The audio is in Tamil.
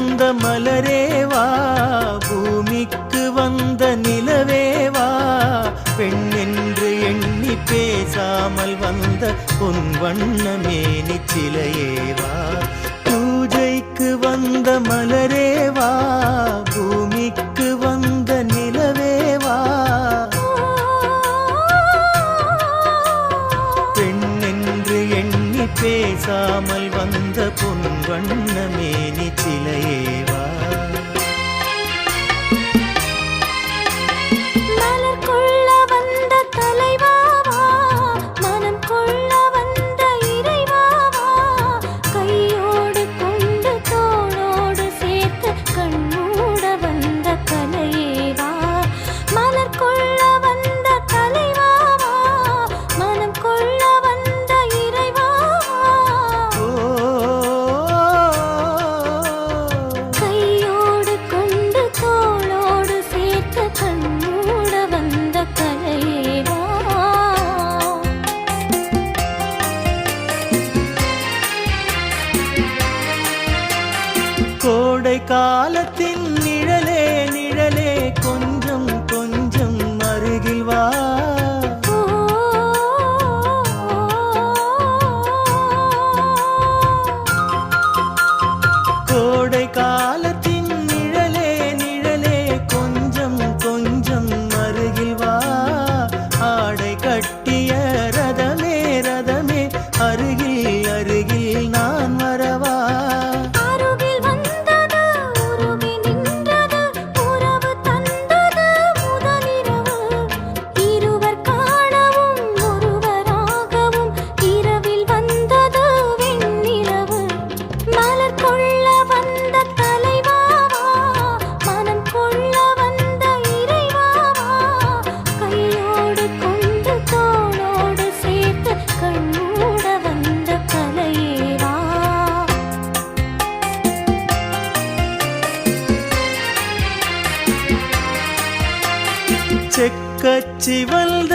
வந்த மலரேவா, பூமிக்கு வந்த நிலவேவா, பெண் என்று எண்ணி பேசாமல் வந்த பொன் வண்ண மேனி சிலையேவா, பூஜைக்கு வந்த மலரேவா, பூமிக்கு வந்த நிலவேவா, பெண் என்று எண்ணி பேசாமல் வந்த பொன் வண்ண மேனி சிலையேவா. கோடை காலத்தின் நிழலே நிழலே கொஞ்சம் கொஞ்சம் அருகில் வா, கோடை காலத்தின் நிழலே நிழலே கொஞ்சம் கொஞ்சம் அருகில் வா, ஆடை கட்டிய ரதமே ரதமே அருகில் அருகில் நான் வரவா, செக்கச்சி வந்த